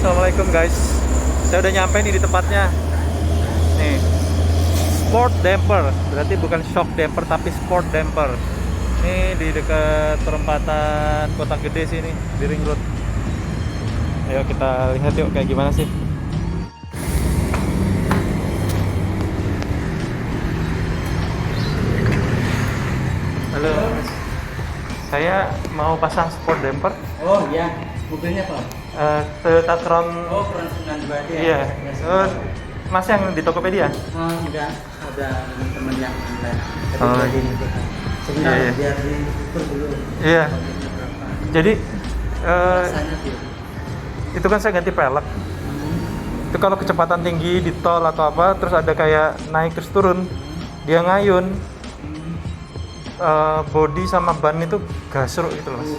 Assalamualaikum guys. Saya udah nyampe nih di tempatnya. Nih, sport damper. Berarti bukan shock damper tapi sport damper. Ini di dekat perempatan Kota Gede sini, di Ring Road. Ayo kita lihat yuk kayak gimana sih. Halo. Saya mau pasang sport damper. Oh iya, mobilnya Pak? Toyota Crown. Oh, Crown 92 ya? Iya. Mas yang di Tokopedia? Oh enggak, ada teman yang online. Oh. Sebentar, Iya. biar diukur dulu. Iya. Jadi Rasanya tuh. itu kan saya ganti pelek. Itu kalau kecepatan tinggi di tol atau apa, terus ada kayak naik terus turun, dia ngayun. Bodi sama ban itu gasruk gitu loh, Mas.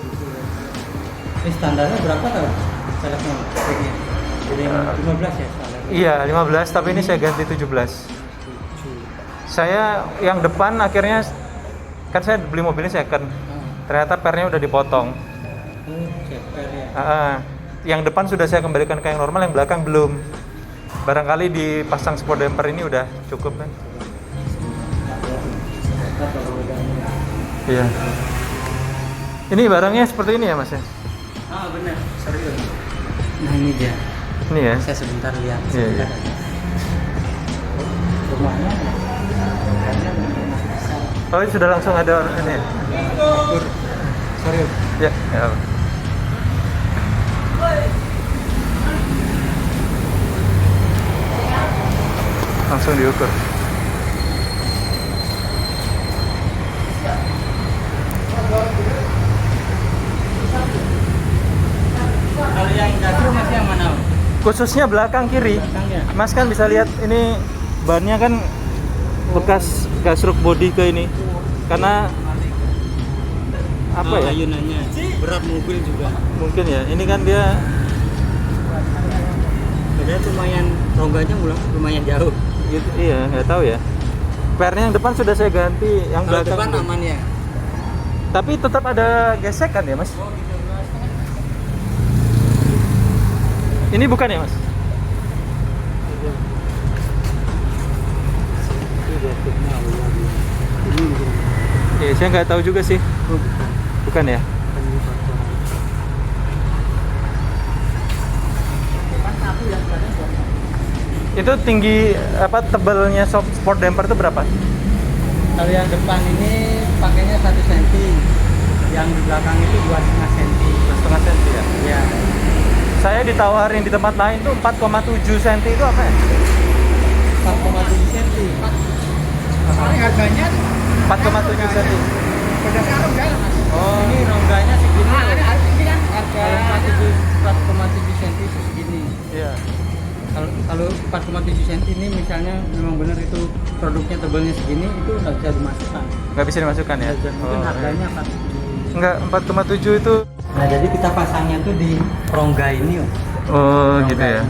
Ini standarnya berapa tau? Peleknya, speknya? Jadi 15 ya standarnya? Iya, 15, tapi ini saya ganti 17. Saya yang depan akhirnya, kan saya beli mobilnya second. Ternyata pernya udah dipotong. CPR ya? Yang depan sudah saya kembalikan ke yang normal, yang belakang belum. Barangkali dipasang sport damper ini udah cukup kan? Iya. Ini barangnya seperti ini ya, Mas ya? Ah benar, serius. Nah ini dia. Ini ya. Saya sebentar lihat. Iya, iya. Rumahnya. Oh, ini sudah langsung ada ini ya? Serius. Ya, ya. Langsung diukur. Kalau yang gasruk masih yang mana? Khususnya belakang kiri. Belakang ya? Mas kan bisa lihat ini bannya kan bekas gasruk bodi ke ini. Karena apa ya? Ayunannya berat mobil juga. Mungkin ya. Ini kan dia Padahal lumayan rongganya lumayan jauh. gitu, iya, nggak tahu ya. Pernya yang depan sudah saya ganti, yang Kalau belakang depan belum. aman ya. Tapi tetap ada gesekan ya, Mas? Ini bukan ya, Mas? Ya, saya nggak tahu juga sih. Bukan ya? Itu tinggi apa tebalnya sport damper itu berapa? Kalau yang depan ini pakainya 1 cm, yang di belakang itu 2,5 cm. 2,5 cm ya? Ya. Saya ditawarin di tempat lain tuh 4,7 cm itu apa ya? 4,7 cm. Soalnya harganya 4,7 cm. berdasarkan rongga lah, Mas. Oh, Ini rongganya segini. Nah, ada harga ini kan harga Kalau 4,7 cm itu segini. iya. Kalau 4,7 cm ini misalnya memang benar itu produknya tebalnya segini, itu nggak bisa dimasukkan. Nggak bisa dimasukkan ya? Mungkin harganya 4,7. Enggak, 4,7 itu. Nah jadi kita pasangnya tuh di rongga ini. Oh, Rongga gitu ya.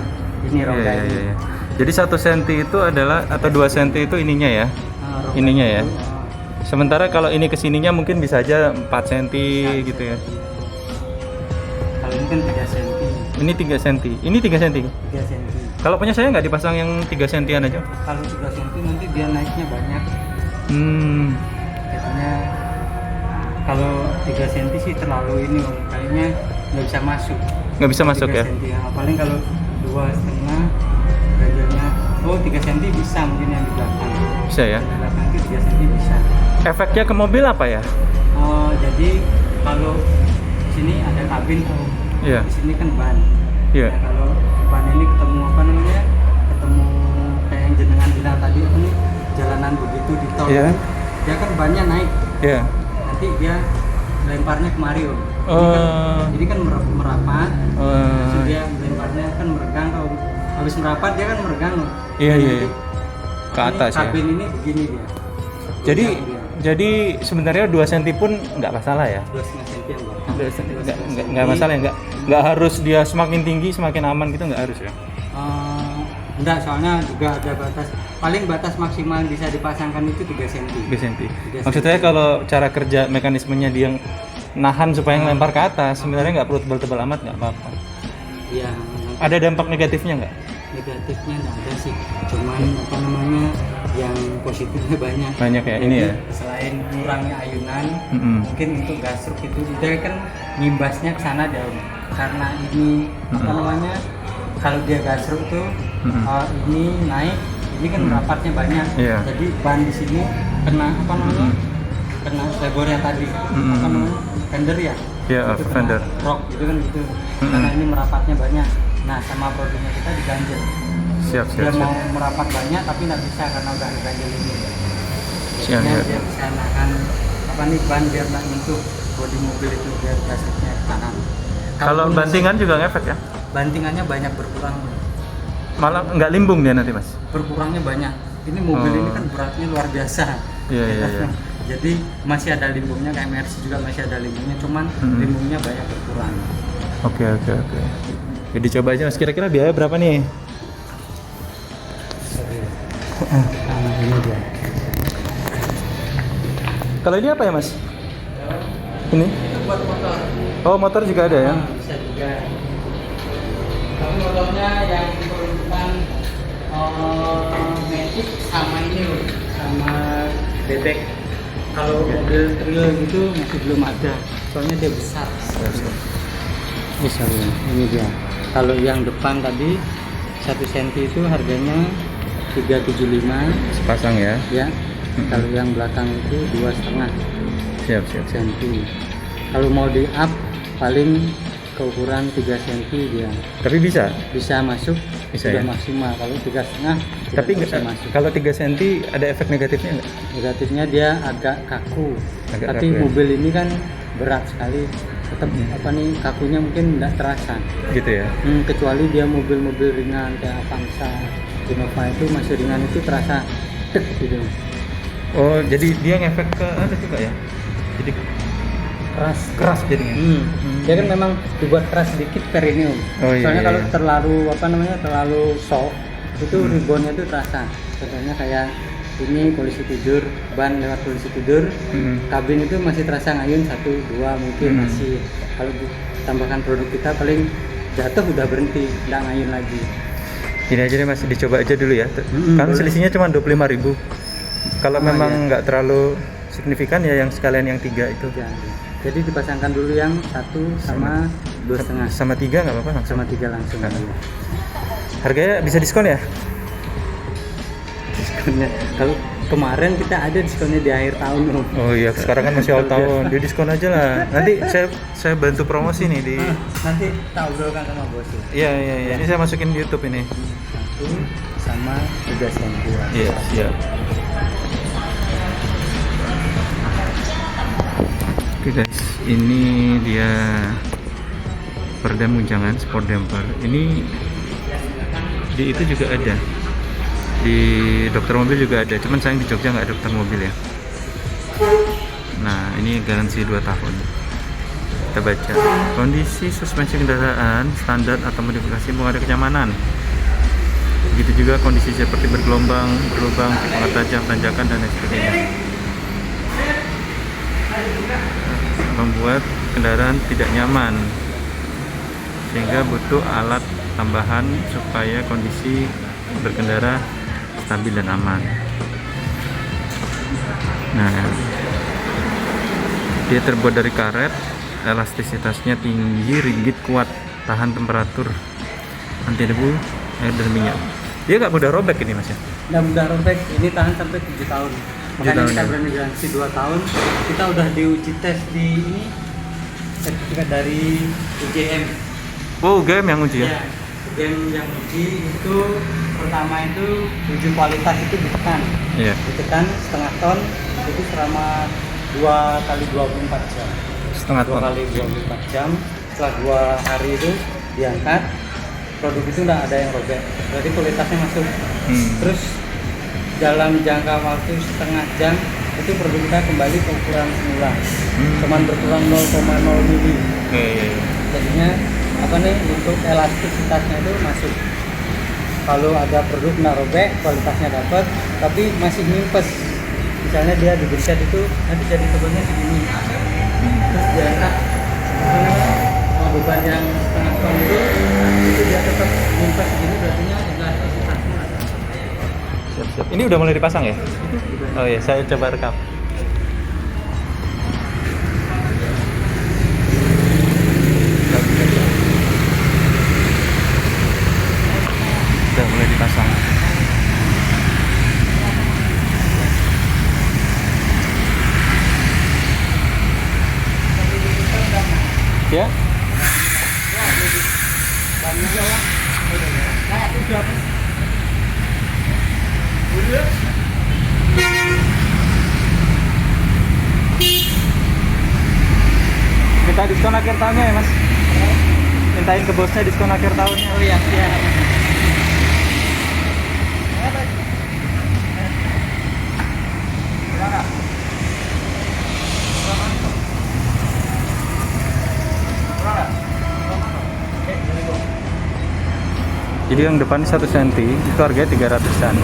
Ini rongga Iya, ini. iya, iya. Jadi 1 cm itu adalah atau 2 cm itu ininya ya. Rongga Ininya ya. itu, Sementara kalau ini kesininya mungkin bisa aja 4 cm gitu ya. Kalau ini kan 3 cm. Ini 3 cm. Ini 3 cm. 3 cm. Kalau punya saya nggak dipasang yang 3 cm aja. Kalau 3 cm nanti dia naiknya banyak. Jadinya kalau 3 cm sih terlalu ini Om. Kayaknya nggak bisa masuk. Nggak bisa masuk 3 ya. cm. Paling kalau 2,5 ganjalnya. Oh 3 cm bisa mungkin yang di belakang. Bisa ya. Di belakang itu 3 cm bisa. Efeknya ke mobil apa ya? Oh jadi kalau di sini ada kabin tuh. Iya. Di sini kan ban. Iya. Nah, kalau ban ini ketemu apa namanya? Ketemu kayak yang jenengan bilang tadi ini jalanan begitu di tol. Iya. Dia kan bannya naik. Iya. Nanti dia lemparnya kemari Om. Jadi kan merapat. Terus dia lemparnya kan meregang. Kalau habis merapat dia kan meregang loh. Iya, iya, Nanti iya. Ke atas ya. kabin ini begini dia. Jadi Goyang dia. jadi sebenarnya 2 cm pun nggak masalah ya. 2,5 cm yang belakang. Nggak masalah ya, nggak harus dia semakin tinggi semakin aman gitu, nggak harus ya. Enggak, soalnya juga ada batas. Paling batas maksimal yang bisa dipasangkan itu 3 cm. 3 cm. 3 Maksudnya kalau cara kerja mekanismenya dia nahan supaya ngelempar ke atas, sebenarnya nggak perlu tebal-tebal amat, nggak apa-apa. Iya. Ada dampak negatifnya nggak? Negatifnya nggak ada sih, cuman apa namanya yang positifnya banyak. Banyak ya, ini ya? Selain mengurangi ayunan, Mm-mm. mungkin untuk gasruk itu dia kan ngimbasnya ke sana dong. Karena ini apa namanya, kalau dia gasruk tuh ini naik, ini kan merapatnya banyak. Iya. Jadi ban di sini kena apa namanya, kena lebornya tadi, apa namanya, fender ya. Iya, Itu fender. kena rock gitu kan gitu. Karena ini merapatnya banyak. Nah, sama produknya kita diganjel. Siap. Dia mau merapat banyak tapi nggak bisa karena udah diganjel ini. Siap. Dia bisa nahan apa nih, ban biar nggak nyentuh bodi mobil itu, biar gasnya tahan. Kalau bantingan juga ngefek ya? Bantingannya banyak berkurang. Malah nggak limbung dia nanti mas? Berkurangnya banyak. Ini mobil ini kan beratnya luar biasa. Iya. Jadi masih ada limbungnya, kayak Mercy juga masih ada limbungnya, cuman limbungnya banyak berkurang. Oke. Jadi coba aja mas, kira-kira biaya berapa nih? Ini dia. Kalau ini apa ya mas? Ini? Itu buat motor. Oh motor juga ada ya? Bisa juga. Tapi motornya yang diperuntukkan Matic sama ini loh, sama bebek. Kalau mobil trail gitu masih belum ada, soalnya dia besar. Misalnya ini dia. Kalau yang depan tadi 1 cm itu harganya 375 Sepasang ya? ya. Kalau yang belakang itu 2,5 Siap. cm. Kalau mau di up paling ke ukuran 3 cm dia. Tapi bisa? Bisa masuk, Bisa sudah ya? maksimal. Kalau 3,5 Tapi bisa masuk. kalau 3 cm ada efek negatifnya nggak? Negatifnya dia agak kaku. Agak Tapi kaku ya? mobil ini kan berat sekali. Tetap apa nih, kakunya mungkin tidak terasa. Gitu ya? Kecuali dia mobil-mobil ringan kayak Avanza, Innova itu masih ringan, itu terasa dek gitu. Oh jadi dia ngefek ke ada juga ya? Jadi keras jadinya? Dia kan memang dibuat keras sedikit premium. Oh, iya, Soalnya iya. kalau terlalu apa namanya, terlalu soft itu ribonnya itu terasa. Contohnya kayak ini polisi tidur, ban lewat polisi tidur, kabin itu masih terasa ngayun 1, 2 mungkin masih. Kalau ditambahkan produk kita paling jatuh udah berhenti, nggak ngayun lagi. Ini aja deh mas, dicoba aja dulu ya. Kan boleh. selisihnya cuma 25.000. Kalau memang iya. nggak terlalu signifikan ya yang sekalian yang 3 itu. Ya. Jadi dipasangkan dulu yang 1 sama 2,5. Sama 3 nggak apa-apa langsung. Sama 3 langsung. Harganya bisa diskon ya? Diskonnya kalau kemarin kita ada diskonnya di akhir tahun Om. Oh iya, sekarang kan masih awal tahun. Di diskon aja lah. Nanti saya bantu promosi nih di. Nanti tak obrolkan sama bos. Iya. Ini saya masukin di YouTube ini. 1 sama 3 cm. Iya, siap. Oke guys, ini dia peredam guncangan sport damper. Ini di itu juga ada. Di dokter mobil juga ada, cuman sayang di Jogja nggak ada dokter mobil ya. Nah, ini garansi 2 tahun. Kita baca. Kondisi suspensi kendaraan standar atau modifikasi belum ada kenyamanan. Begitu juga kondisi seperti bergelombang, berlubang, tikungan tajam, tanjakan dan lain sebagainya. Membuat kendaraan tidak nyaman sehingga butuh alat tambahan supaya kondisi berkendara stabil dan aman. Nah, dia terbuat dari karet, elastisitasnya tinggi, rigid, kuat, tahan temperatur, anti debu, air dan minyak. Dia nggak mudah robek ini mas ya? Nggak mudah robek, ini tahan sampai 7 tahun. Makanya tahun kita ya? berani garansi 2 tahun. Kita udah diuji tes di ini, sertifikat dari UGM. Oh, game yang uji ya? Ya, UGM yang uji itu pertama itu uji kualitas itu ditekan. Iya. Ditekan setengah ton itu selama 2 kali 24 jam. Setengah 2 ton. kali 24 jam. Setelah 2 hari itu diangkat, produk itu nggak ada yang robek. Berarti kualitasnya masuk. Terus dalam jangka waktu setengah jam itu produk kita kembali ke ukuran semula. Cuman berkurang 0,0 mili. Iya. Jadinya apa nih, untuk elastisitasnya itu masuk. Kalau ada produk nggak robek, kualitasnya dapat, tapi masih nyimpes. Misalnya dia di berset itu nanti jadi tebalnya segini. Terus diangkat beban yang setengah ton itu tetap nyimpen segini berarti enggak satu. Siap. Ini udah mulai dipasang ya? Oh iya, saya coba rekam. Udah mulai dipasang. Ya. Minta diskon akhir tahunnya ya mas? Mintain ke bosnya diskon akhir tahunnya. Oh iya, siap. Jadi yang depan 1 cm itu harganya 300-an.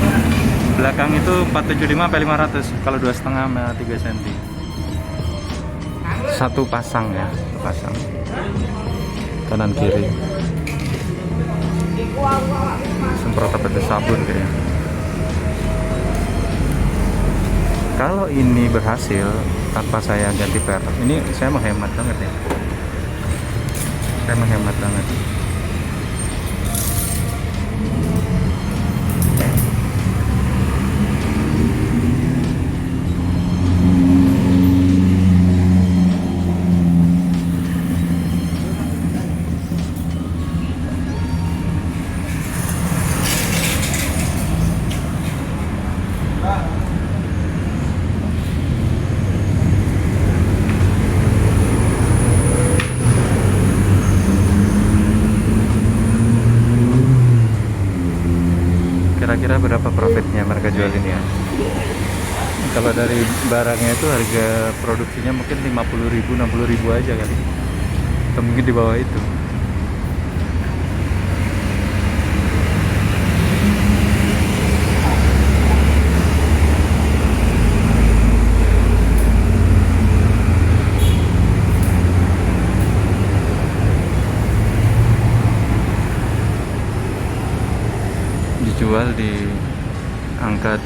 Belakang itu 475 sampai 500 kalau 2,5 sama 3 cm. Satu pasang ya, satu pasang. Kanan kiri. Semprot pakai sabun kayaknya. Kalau ini berhasil tanpa saya ganti perak, ini saya menghemat banget ya. Saya menghemat banget. Kira-kira berapa profitnya mereka jual ini ya? Kalau dari barangnya itu harga produksinya mungkin 50.000, 60.000 aja kali, atau mungkin di bawah itu. Dijual di angka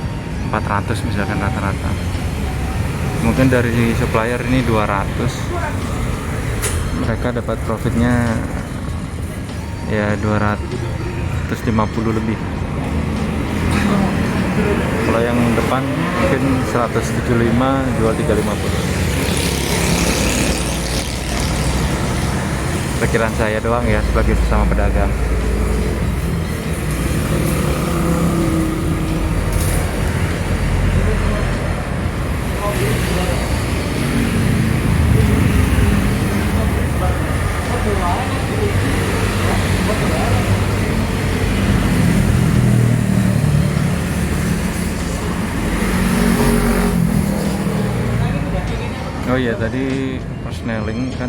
400 misalkan rata-rata, mungkin dari supplier ini 200, mereka dapat profitnya ya 250 lebih. Kalau yang depan mungkin 175, jual 350. Perkiraan saya doang ya sebagai sesama pedagang. Oh iya, tadi persneling kan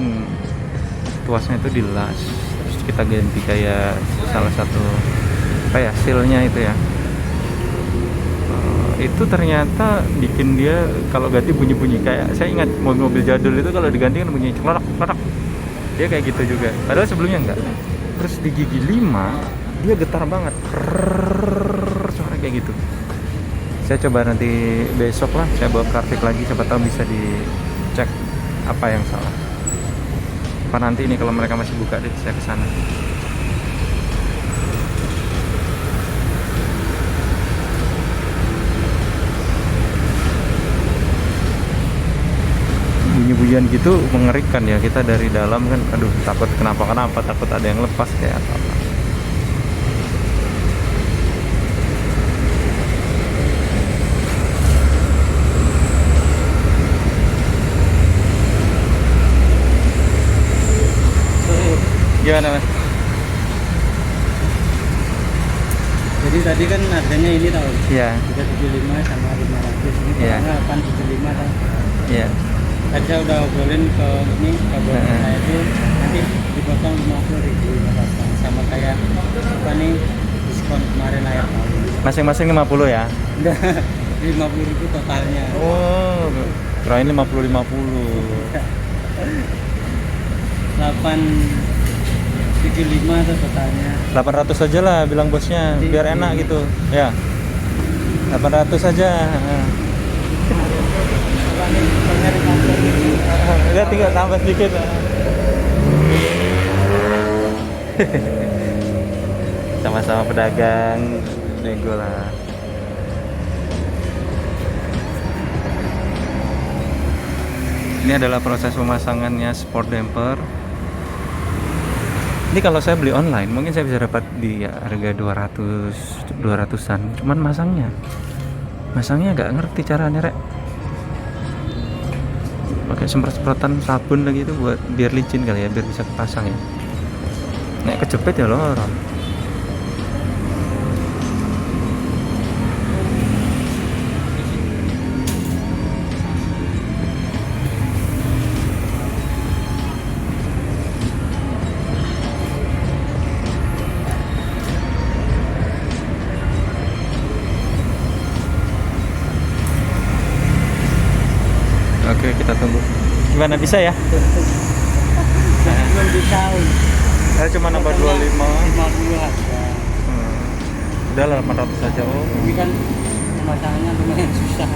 tuasnya itu dilas, terus kita ganti kayak salah satu apa ya, sealnya itu ya. Itu ternyata bikin dia kalau ganti bunyi-bunyi kayak, saya ingat mobil-mobil jadul itu kalau diganti kan bunyi clorak-clorak. Dia kayak gitu juga. Padahal sebelumnya enggak. Terus di gigi 5 dia getar banget. Suara kayak gitu. Saya coba nanti besok lah, saya bawa Kartik lagi, siapa tahu bisa dicek apa yang salah. Apa nanti ini kalau mereka masih buka deh, saya kesana. Bunyi-bunyian gitu mengerikan ya, kita dari dalam kan, aduh takut kenapa-kenapa, takut ada yang lepas kayak apa-apa. Gimana mas? Jadi tadi kan harganya ini tahu. Iya. 375 sama 500. Ini Iya. kurangnya 875 kan. Iya. Tadi saya udah obrolin ke ini ke bos saya itu nanti dipotong 50.000 sama kayak apa nih diskon kemarin akhir tahun. Masing-masing 50 ya? Udah 50.000 totalnya. Oh, kirain 50-50. 8 75 tuh totalnya. 800 aja lah bilang bosnya, biar enak gitu. Ya. 800 aja. Ya tinggal tambah sedikit. Sama-sama pedagang, nego lah. Ini adalah proses pemasangannya sport damper. Ini kalau saya beli online mungkin saya bisa dapat di harga 200-an. Cuman masangnya nggak ngerti caranya, Rek. Pakai semprot-semprotan sabun lagi itu buat biar licin kali ya, biar bisa kepasang ya. Nek kejepit ya lorong. Oke, kita tunggu. Gimana, bisa ya? Belum bisa. Saya cuma nambah 25. 50 harga. Udah lah 800 aja. Oh. Ini kan pemasangannya lumayan susah.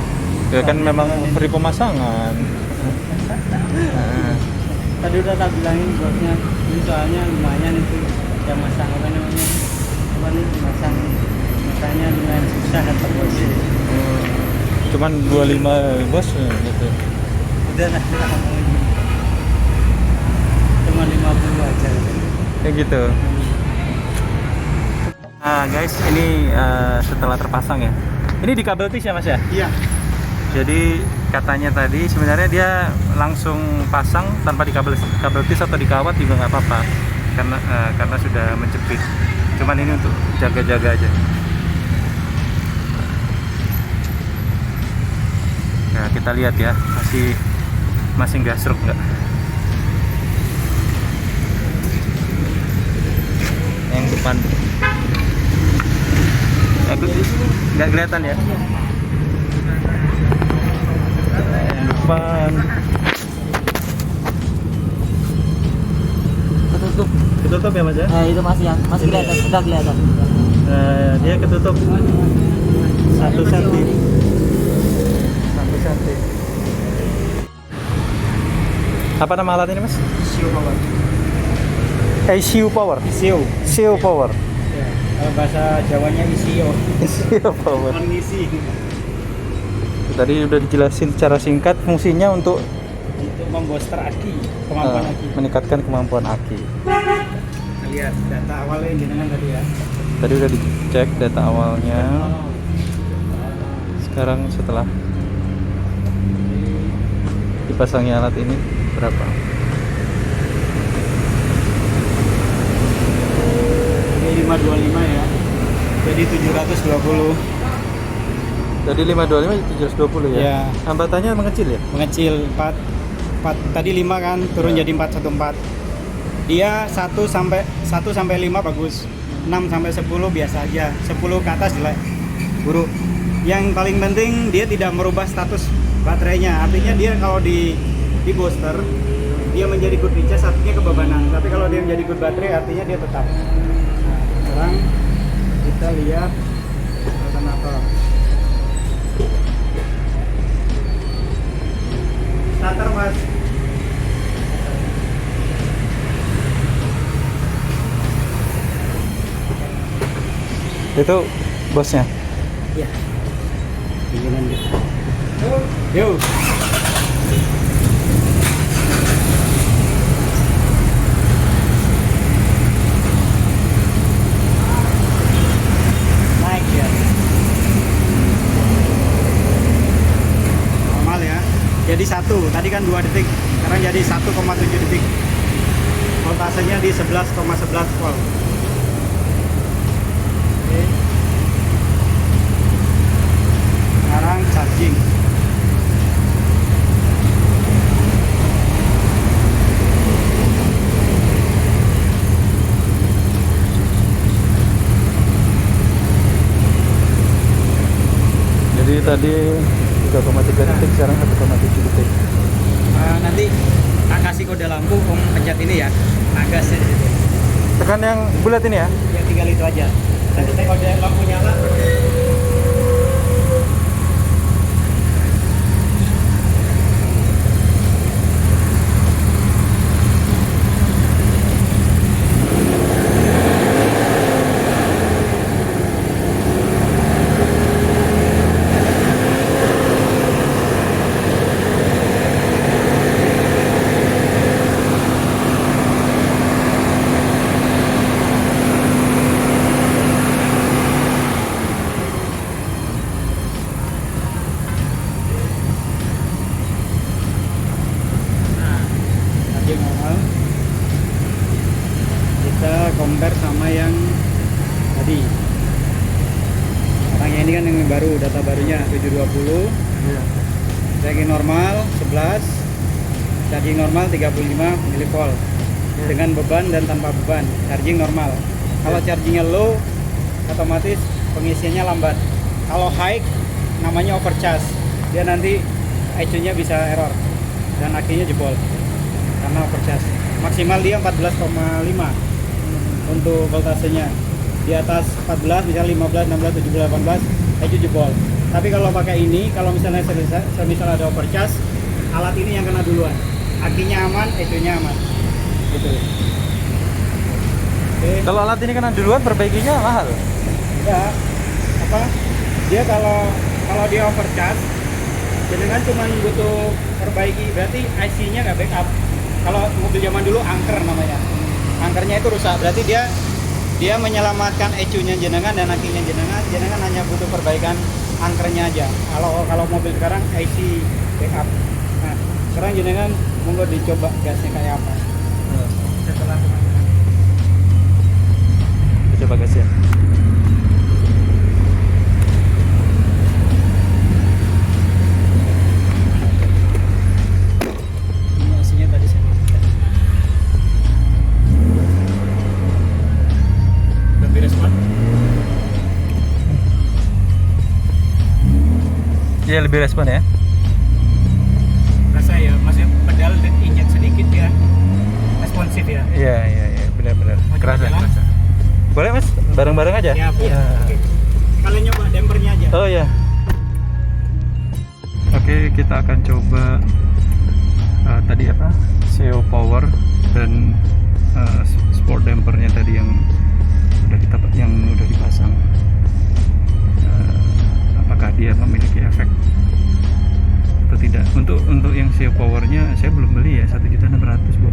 Ya kan memang free pemasangan. Tadi udah tak bilangin bosnya, ini soalnya lumayan itu yang masang apa namanya? Apa nih masang makanya lumayan susah kata bosnya. Cuman 25 bos gitu. Udah lah kita ngomongin. Cuma 50 aja. Kayak gitu. Nah guys, ini setelah terpasang ya. Ini di kabel tis ya Mas ya? Iya. Jadi katanya tadi sebenarnya dia langsung pasang tanpa di kabel tis atau dikawat juga nggak apa-apa karena sudah menjepit. Cuman ini untuk jaga-jaga aja. Nah kita lihat ya, masih gasruk nggak? Yang depan nggak kelihatan ya? Yang depan ketutup ya Mas ya? Itu masih kelihatan, sudah kelihatan. Nah, dia ketutup 1 cm. 1 cm. Apa nama alat ini Mas? Sio power. Sio Power. Sio Power. Ya, kalau bahasa Jawanya isio. Sio Power. Mengisi. Tadi udah dijelasin secara singkat fungsinya untuk Membooster aki, kemampuan aki. meningkatkan kemampuan aki. Lihat data awalnya jenengan tadi ya. Tadi udah dicek data awalnya. Sekarang setelah dipasangnya alat ini berapa? Ini 525 ya. Jadi 720. Tadi 525 720 ya? Ya. Hambatannya mengecil ya? Mengecil 4 tadi 5 kan turun jadi 414. Dia 1 sampai 5 bagus. 6 sampai 10 biasa aja. 10 ke atas jelek. Buruk. Yang paling penting dia tidak merubah status baterainya. Artinya dia kalau di booster dia menjadi good recharge artinya kebebanan. Tapi kalau dia menjadi good baterai artinya dia tetap. Nah, sekarang kita lihat alternator. Starter Mas. Itu bosnya. Ya. Bikinan kita. Yuk. Naik ya. Normal ya. Jadi 1, tadi kan 2 detik. Sekarang jadi 1,7 detik. Voltasenya di 11,11 volt. Oke. Sekarang charging. Jadi tadi 3,3 detik, sekarang 1,7 detik. Nanti tak kasih kode lampu, om pencet ini ya, nagasnya di situ. Tekan yang bulat ini ya. Yang tinggal itu aja. Nanti saya kalau lampu nyala. Normal, kita compare sama yang tadi. Sekarang ini kan yang baru, data barunya 720. Iya. Charging normal 11, charging normal 35 mV dengan beban dan tanpa beban. Charging normal. Kalau chargingnya low, otomatis pengisiannya lambat. Kalau high, namanya overcharge. Dia nanti ECU-nya bisa error dan akinya jebol karena overcharge. Maksimal dia 14,5 untuk voltasenya. Di atas 14 misalnya 15, 16, 17, 18 ECU jebol. Tapi kalau pakai ini, kalau misalnya semisal ada overcharge, alat ini yang kena duluan. Akinya aman, ECU-nya aman. Gitu. Oke. Kalau alat ini kena duluan, perbaikinya mahal. Enggak. Apa? Dia kalau dia overcharge, jadi kan cuma butuh perbaiki, berarti IC-nya nggak backup. Kalau mobil zaman dulu angker namanya. Angkernya itu rusak, berarti dia menyelamatkan ECU-nya jenengan dan akinya jenengan hanya butuh perbaikan angkernya aja. Kalau mobil sekarang IC backup. Nah, sekarang jenengan monggo dicoba gasnya kayak apa. Setelah teman-teman. Coba gas ya. Ini IC-nya tadi saya matikan. Lebih respon? Iya, lebih respon ya. Rasa ya, masih pedal dan injek sedikit ya. Responsif ya. Iya, benar-benar. Mau coba Kerasa, jalan? kerasa. Boleh Mas, bareng-bareng aja? Siap, ya. Oke. Kalian nyoba dampernya aja. Oh ya. Oke, kita akan coba tadi apa? CO power dan sport dampernya tadi yang udah dipasang. Apakah dia memiliki efek atau tidak? Untuk yang CO powernya saya belum beli ya, 1.600.000 Bu.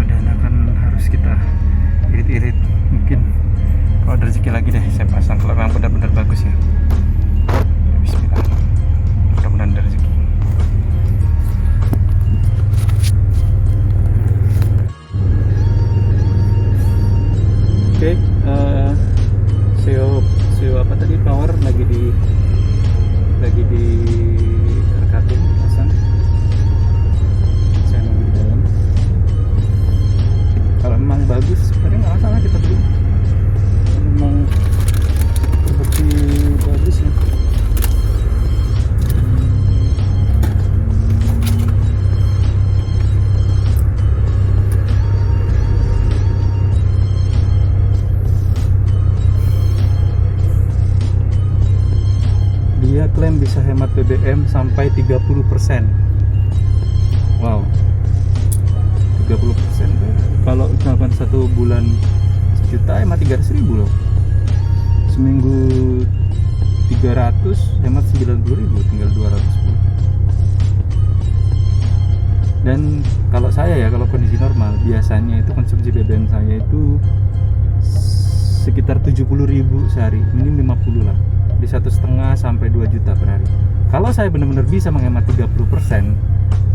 Dan akan harus kita irit-irit, mungkin kalau ada rezeki lagi deh saya pasang kalau memang benar-benar bagus ya. Bismillah, mudah-mudahan ada rezeki. Oke, CEO apa tadi, power lagi di rekapin, pasang. Saya nunggu di dalam. Kalau memang bagus sebenarnya nggak masalah kita beli. Kalau memang terbukti bagus ya. Dia klaim bisa hemat BBM sampai 30%. Wow, 30%. Kalau misalkan 1 bulan 1 juta hemat 300.000 loh. Seminggu 300 hemat 90.000, tinggal 210. Dan kalau saya ya, kalau kondisi normal biasanya itu konsumsi BBM saya itu sekitar 70.000 sehari, minim 50 lah, di 1,5 sampai 2 juta per hari. Kalau saya benar-benar bisa menghemat 30%,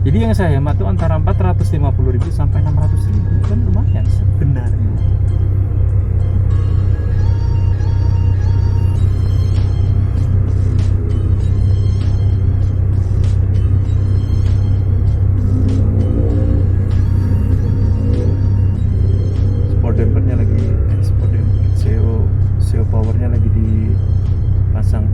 jadi yang saya hemat itu antara 450.000 sampai 600.000, kan lumayan sebenarnya. Sport dampernya lagi, sport damper, CO powernya lagi dipasang.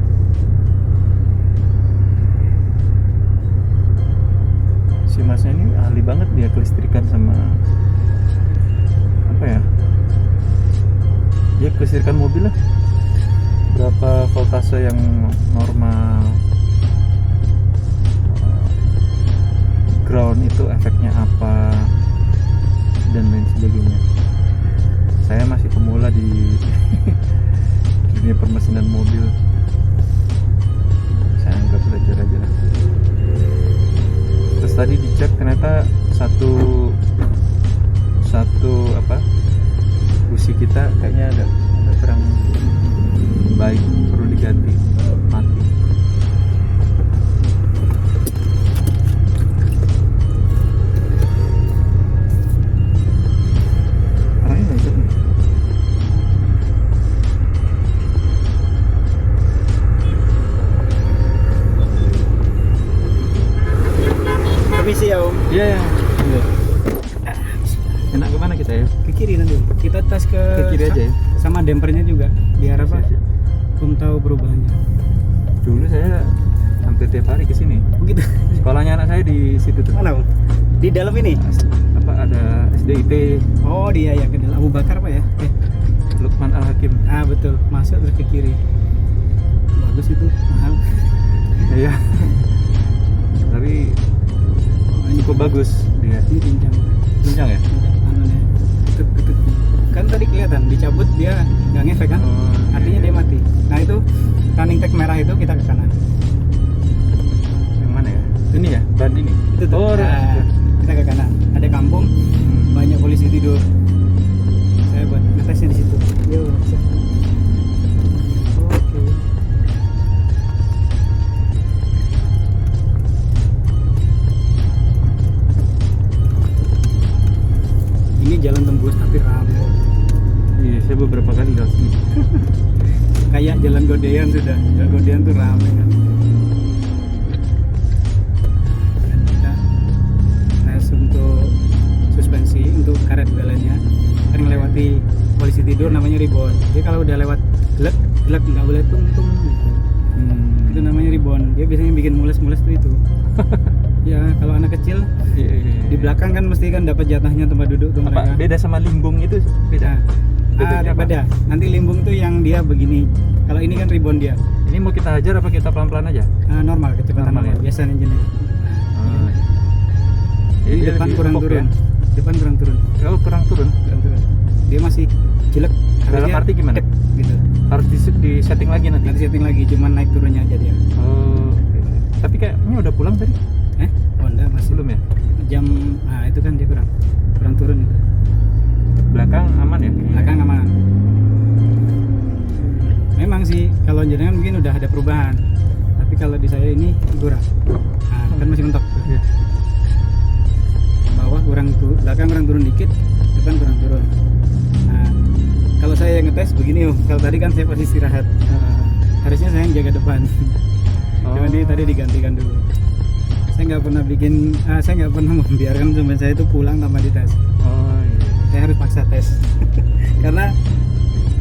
Si masnya ini ahli banget dia kelistrikan sama sisirkan mobil lah, berapa voltase yang normal, ground itu efeknya apa, dan lain sebagainya. Saya masih pemula di dunia permesinan mobil, saya anggap belajar aja lah. Terus tadi dicek ternyata satu busi kita kayaknya ada kurang baik, perlu diganti, mati. Orangnya nggak ikut nih. Permisi ya Om. Iya ya. Enak kemana kita ya? Ke kiri nanti Om. Kita tes ke kiri aja ya? Sama dempernya juga biar apa? Siap, siap. Belum tahu perubahannya. Dulu saya hampir tiap hari ke sini. Begitu. Sekolahnya anak saya di situ tuh. Mana Om? Di dalam ini? Apa ada SDIP Oh dia ya, ke dalam Abu Bakar Pak ya? Lukman Al Hakim. Ah betul, masuk terus ke kiri. Bagus itu, mahal. Iya. Tapi cukup bagus dia. Ini pincang. Pincang ya? Anunya, ketut. Kan tadi kelihatan dicabut dia nggak ngefek kan? Oh, Artinya iya. dia mati. Nah itu running tag merah itu kita ke kanan. Yang mana ya? Ini ya, ban ini. Itu tuh. Oh, Nah, kita ke kanan. Ada kampung, banyak polisi tidur. Saya buat ngetesnya di situ. Yo. Oke. Ini jalan tembus tapi ramai. Iya, saya beberapa kali lewat sini. Kayak jalan Godean sudah. Jalan Godean tuh ramai kan. Dan kita tes untuk suspensi untuk karet belannya. Kan melewati polisi tidur namanya ribon. Jadi kalau udah lewat gelek nggak boleh tung gitu. Itu namanya ribon. Dia biasanya bikin mules-mules tuh itu. Ya kalau anak kecil Iya. di belakang kan mesti kan dapat jatahnya tempat duduk tuh Apa mereka. beda sama limbung itu? Beda. Bedanya apa? Beda. Nanti limbung tuh yang dia begini. Kalau ini kan ribon dia. Ini mau kita hajar apa kita pelan-pelan aja? Normal kecepatan Normal, normal. ya? Biasa engine. Oh. Ini Dia depan lebih kurang empuk turun. ya? Depan kurang turun. Oh, kurang turun. Dia masih jelek. Dalam Harusnya arti gimana? dek, gitu. Harus di setting lagi nanti. Nanti setting lagi, cuman naik turunnya aja dia. Oh, oke. Tapi kayaknya udah pulang tadi? Honda masih Belum ya? jam. Itu kan dia kurang turun itu. Belakang aman ya? Belakang aman. Memang sih kalau jenengan mungkin udah ada perubahan. Tapi kalau di saya ini kurang. Kan masih mentok tuh. Iya. Bawah belakang kurang turun dikit, depan kurang turun. Nah, kalau saya yang ngetes begini Om, kalau tadi kan saya posisi istirahat. Harusnya saya yang jaga depan. Cuma dia tadi digantikan dulu. Saya nggak pernah membiarkan teman saya itu pulang tanpa dites. Oh iya. Saya harus paksa tes. Karena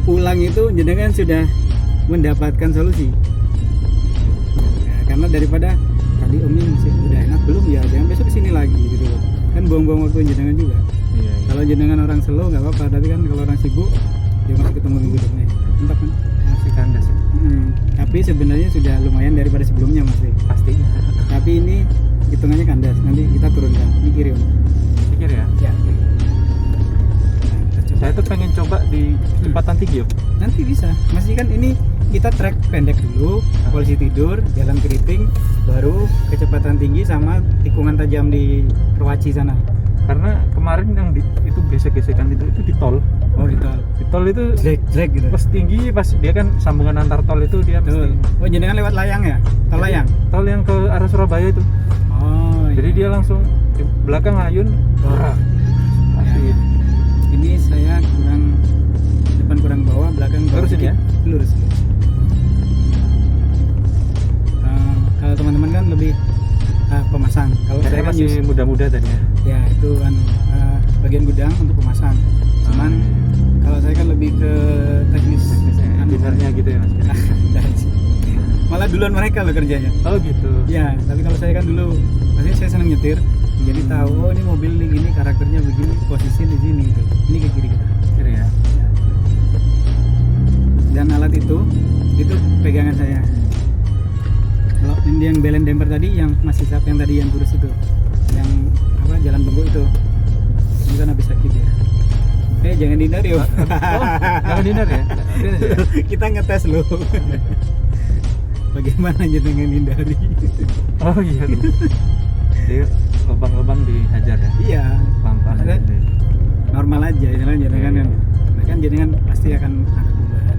pulang itu jenengan sudah mendapatkan solusi. Ya, karena daripada tadi Om ini masih udah enak belum ya, jangan besok kesini lagi gitu loh. Kan buang-buang waktu jenengan juga. Iya. Kalau jenengan orang slow nggak apa-apa, tapi kan kalau orang sibuk dia masih ketemu minggu depannya. Entah kan? Masih kandas ya? Tapi sebenarnya sudah lumayan daripada sebelumnya masih. Pastinya. Tapi ini hitungannya kandas. Nanti kita turunkan. Ini kiri Om. Pikir ya. Ya. Saya tuh pengen coba di kecepatan tinggi ya. Nanti bisa. Masih kan ini kita track pendek dulu, polisi tidur, jalan keriting, baru kecepatan tinggi sama tikungan tajam di Perwaci sana. Karena kemarin yang itu gesek-gesekan itu di tol. Oh di tol. Di tol itu Jelek gitu. pas tinggi, pas dia kan sambungan antar tol itu dia Betul. pasti. Oh jenengan lewat layang ya? Tol layang. Tol yang ke arah Surabaya itu. Oh. Jadi dia langsung di belakang ayun. Ya, ya. Ini saya depan kurang bawah, belakang bawah. Lurusin ya? Lurus. Kalau teman-teman kan lebih pemasang. Kalau Saya saya kan masih muda-muda tadi ya. ya itu kan bagian gudang untuk pemasang. Cuman kalau saya kan lebih ke teknis Engineer-nya gitu ya Mas. malah duluan mereka loh kerjanya. Oh gitu. Ya, tapi kalau saya kan dulu, maksudnya saya senang nyetir, jadi tahu oh ini mobil ini gini, karakternya begini, posisi di sini gitu. Ini ke kiri kita. Kiri ya. pegangan saya. Kalau ini yang belen damper tadi yang masih sap yang tadi yang kurus itu, yang apa jalan bengkok itu, ini kan habis sakit ya. Jangan dihindari Oh, jangan dihindar ya. Kita ngetes loh. Bagaimana jenengan hindari? Oh iya tuh. Jadi lubang-lubang dihajar ya. Iya. Pelan-pelan aja. Normal aja, jangan jenengan kan. Nah, kan jenengan pasti akan ada perubahan.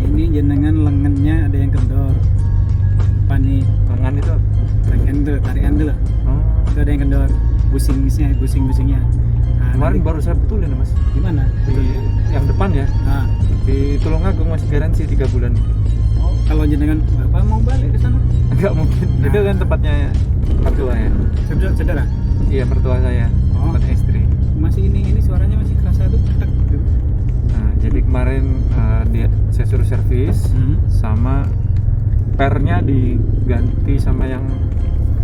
Ini jenengan lengannya ada yang kendor. Apa nih? Lengan itu. Tarikan tuh loh. Oh. Itu ada yang kendor. Busingnya. Nah, Kemarin nanti- baru saya betulin Mas. gimana? Di yang depan ya. Nah, Di Tulungagung masih garansi 3 bulan. oh kalau jenengan Bapak mau balik ke sana? Enggak mungkin. Nah. Itu kan tempatnya mertua ya. Saudara? Iya, mertua saya. Oh. Tempat istri. Masih ini suaranya masih kerasa tuh. Tek, gitu. Nah, jadi kemarin saya suruh servis sama pernya diganti sama yang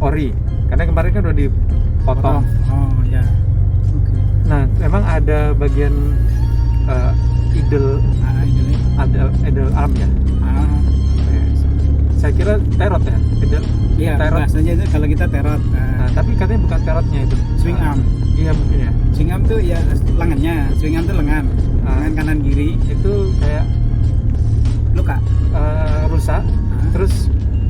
ori. Karena kemarin kan udah dipotong. Oh ya. Oke. Nah, emang ada bagian idle idle arm ya. Saya kira terot ya. Idle, Iya, terot. bahasanya itu kalau kita terot. Nah, tapi katanya bukan terotnya itu. Swing arm. Iya mungkin ya. Swing arm tuh ya lengannya, swing arm tuh lengan kanan kiri Itu kayak luka. rusak. Terus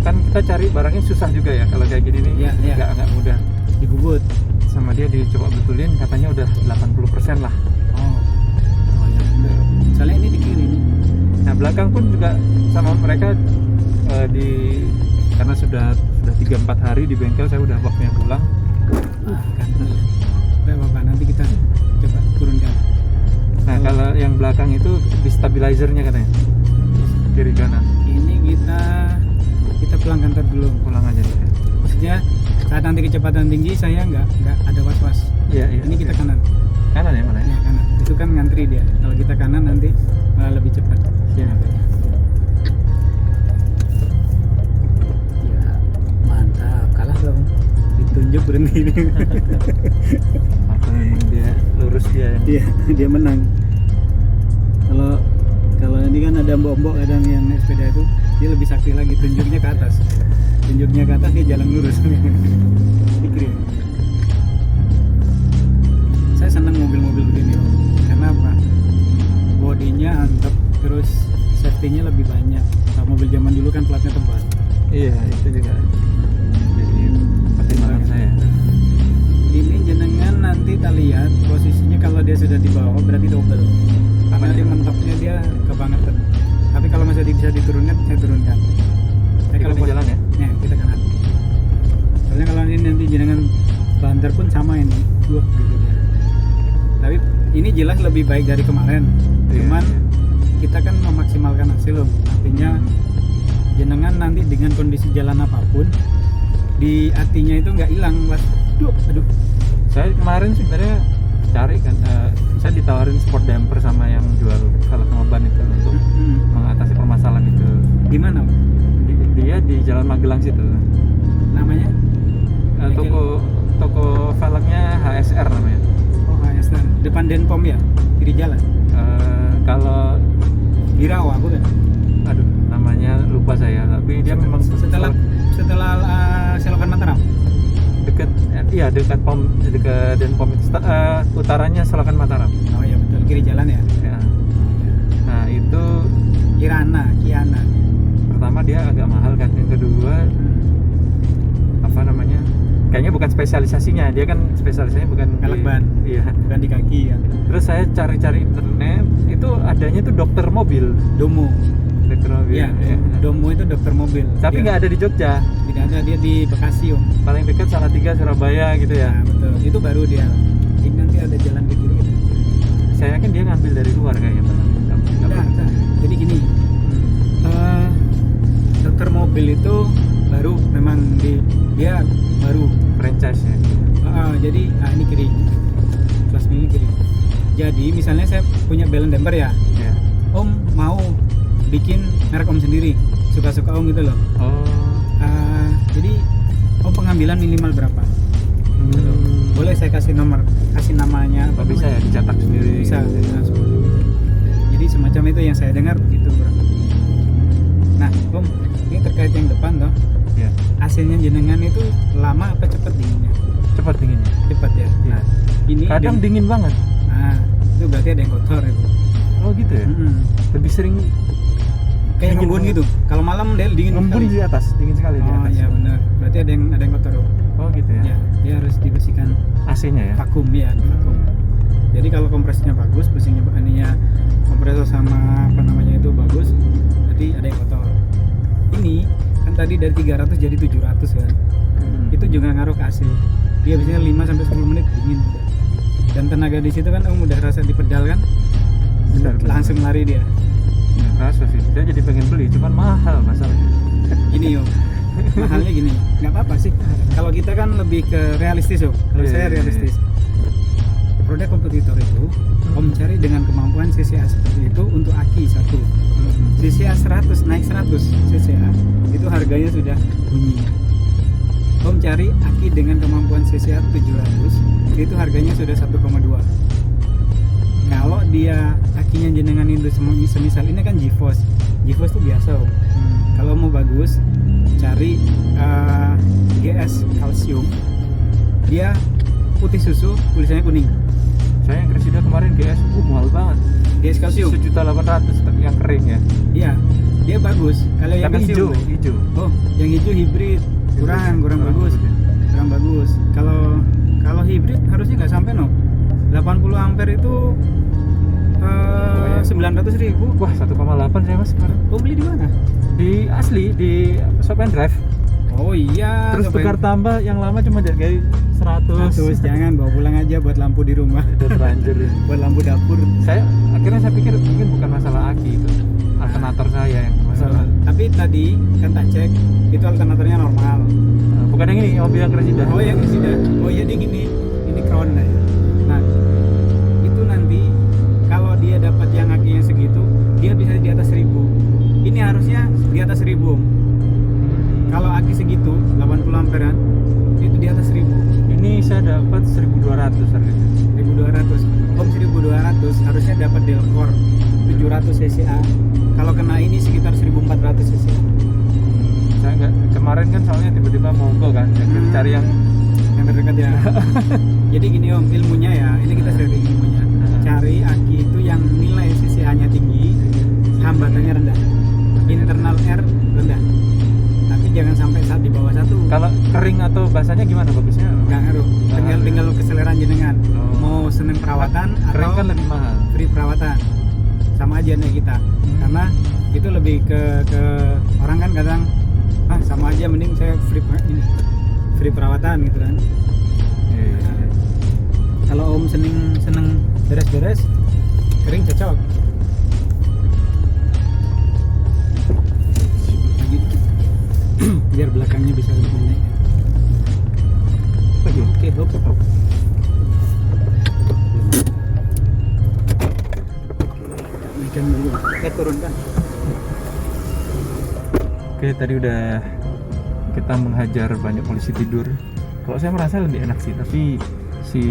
kan kita cari barangnya susah juga ya kalau kayak gini nih. Iya, iya. Nggak mudah. Dibubut. Sama dia dicoba betulin katanya udah 80% lah. Oh ya benar. Soalnya ini di kiri nih. Nah, belakang pun juga sama mereka karena sudah 3-4 hari di bengkel, saya udah waktunya pulang. Kan. Udah Bapak, nanti kita coba turunkan. Nah, kalau yang belakang itu di stabilizernya katanya. Kiri kanan. Ini kita pulang kantor dulu. Pulang aja deh. Maksudnya saat nanti kecepatan tinggi saya nggak ada was-was. Iya, iya. Ini kita kanan. Kanan ya mana ya? Ya kanan. Itu kan ngantri dia. Kalau kita kanan nanti malah lebih cepat. Iya. Ya mantap. Kalah dong. Ditunjuk berhenti. Apa memang dia lurus dia yang Dia menang. Kalau ini kan ada mbok-mbok kadang yang naik sepeda itu dia lebih sakti lagi, tunjuknya ke atas. Tunjuknya ke atas dia jalan lurus. Pikirin. Saya senang mobil-mobil begini karena apa? Bodinya antep, terus safety-nya lebih banyak. Kalau mobil zaman dulu kan platnya tebal. iya, itu juga jadi pertimbangan saya. Ini jenengan nanti kita lihat posisinya kalau dia sudah di bawah berarti double. Karena dia mentoknya dia kebangetan. Tapi kalau masih bisa diturunkan, saya turunkan. Kalau Kalau jalan ya? Nih, kita kanan. Soalnya kalau ini nanti jenengan banter pun sama ini, dua gitu ya. Tapi ini jelas lebih baik dari kemarin. Iya, Cuman iya. kita kan memaksimalkan hasil loh. Artinya jenengan nanti dengan kondisi jalan apapun di hatinya itu nggak hilang, Mas. Aduh. Saya kemarin sebenarnya cari kan, saya ditawarin sport damper sama yang jual velg sama ban itu untuk mengatasi permasalahan itu. Di mana? Dia di Jalan Magelang situ. Namanya? Toko velgnya HSR namanya. Oh, HSR. Depan Denpom ya? Kiri jalan. Kalau Irawa bukan? aduh namanya lupa saya, tapi dia memang Setelah selokan Mataram. dekat Denpom itu utaranya Selokan Mataram. Oh iya betul, kiri jalan ya. Ya. Nah itu Kiana. pertama dia agak mahal kan, yang kedua apa namanya, kayaknya bukan spesialisasinya, dia kan spesialisasinya bukan Velg ban. Iya. Bukan di kaki ya. Terus saya cari-cari internet, itu adanya tuh dokter mobil. Domo. Dokter mobil. Iya, Domo itu dokter mobil. Tapi Dia- nggak ada di Jogja. Tidak ada, dia di Bekasi Om. Paling dekat Salatiga, Surabaya gitu ya. Nah, betul. Itu baru dia. Ini nanti ada jalan ke kiri gitu. Saya yakin dia ngambil dari luar kayaknya. Enggak. Jadi gini. Dokter mobil itu baru memang dia baru. Franchise ya. Jadi ini kiri. Kelas ini kiri. Jadi misalnya saya punya belen damper ya. Ya. Om mau bikin merek Om sendiri. Suka-suka Om gitu loh. Oh. Jadi Om pengambilan minimal berapa? Boleh saya kasih namanya Apa bisa ya dicetak sendiri? Bisa. Gitu. Jadi semacam itu yang saya dengar begitu bro. Nah, Om, ini terkait yang depan toh. Ya. AC-nya jenengan itu lama apa cepet dinginnya? Cepat dinginnya. Cepat ya. Iya. Nah, ini Kadang dingin banget. Nah, itu berarti ada yang kotor itu. Oh gitu ya. Lebih sering Kayak dingin ngembun banget. gitu. Kalau malam dia dingin ngembun sekali. di atas, dingin sekali di Oh atas. iya benar. Berarti ada yang kotor. Om. Oh gitu ya. Ya, dia harus dibersihkan AC-nya ya. vakum ya, vakum. Jadi kalau kompresnya bagus, bersihnya ininya kompresor sama apa namanya itu bagus, berarti ada yang kotor. Ini kan tadi dari 300 jadi 700 kan. Itu juga ngaruh ke AC. Dia biasanya 5 sampai 10 menit dingin udah. Dan tenaga di situ kan Om udah rasa di pedal kan, Benar, benar. langsung lari dia. Ya, rasa sih. Saya jadi pengen beli, cuman mahal masalahnya. Gini Om, mahalnya gini, nggak apa-apa sih. Kalau kita kan lebih ke realistis Om. Kalau Iya, saya iya, realistis. Produk kompetitor itu Om cari dengan kemampuan CCA seperti itu untuk aki satu. CCA 100 naik 100 CCA itu harganya sudah bunyi. Om cari aki dengan kemampuan CCA 700 itu harganya sudah 1,2. Kalau dia akinya jenengan itu semisal ini kan GeForce. GeForce itu biasa Om. Kalau mau bagus cari GS kalsium. Dia putih susu, tulisannya kuning. Saya yang Cresida kemarin GS, mahal banget. GS kalsium. 1.800.000 tapi yang kering ya. Iya, dia bagus. Kalau yang Tapi hijau, kalsium, hijau. oh, yang hijau hibrid kurang bagus. ya. Kurang bagus. Kalau hibrid harusnya nggak sampai 80 ampere itu 900.000. Wah, 1,8 saya Mas kemarin. Oh, beli di mana? Di asli di Shop and Drive. Oh iya. Terus tukar tambah yang lama cuma jadi 100. Terus jangan bawa pulang aja buat lampu di rumah, Udah terlanjur ya. buat lampu dapur. Akhirnya saya pikir mungkin bukan masalah aki itu. Alternator saya yang masalah. Tapi tadi kan tak cek itu alternatornya normal. Bukan yang ini, mobil yang Cresida. Oh ya sudah. Oh ya di gini, ini Crown ya. Nah itu nanti kalau dia dapat yang akinya segitu, dia bisa di atas 1000. Ini harusnya di atas 1000. Om. Kalau aki segitu 80 amperan itu di atas 1000. Ini saya dapat 1.200 harganya. 1200. Om 1200 harusnya dapat Delcore 700 CCA. Kalau kena ini sekitar 1400 CCA. Saya nggak, kemarin kan soalnya tiba-tiba mogok kan, jadi cari yang terdekat ya. Jadi gini Om, ilmunya ya, ini kita sharing ilmunya. Cari aki itu yang nilai CCA-nya tinggi, hambatannya rendah, internal air rendah. Tapi jangan sampai saat di bawah 1. kalau kering atau basahnya gimana bagusnya? Nggak ngaruh. Tinggal keselera jenengan. Oh. Mau seneng perawatan Kering atau kan lebih mahal. free perawatan. Sama aja nih kita. Karena itu lebih ke orang kan kadang sama aja mending saya free perawatan gitu kan. Iya. Kalau Om seneng beres-beres, kering cocok. Lagi dikit. Biar belakangnya bisa lebih naik. Oke, hop. Naikkan dulu. Turunkan. Oke, tadi udah kita menghajar banyak polisi tidur. Kalau saya merasa lebih enak sih, tapi si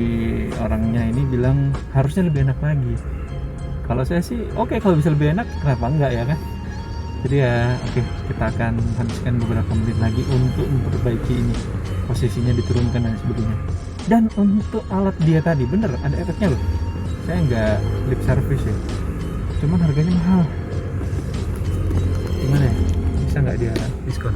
orangnya ini bilang harusnya lebih enak lagi. Kalau saya sih oke, kalau bisa lebih enak kenapa enggak ya kan. Jadi ya oke, kita akan habiskan beberapa menit lagi untuk memperbaiki ini, posisinya diturunkan dan sebagainya. Dan untuk alat dia tadi bener ada efeknya loh. Saya nggak lip service ya, cuman harganya mahal. Gimana ya, bisa nggak dia diskon?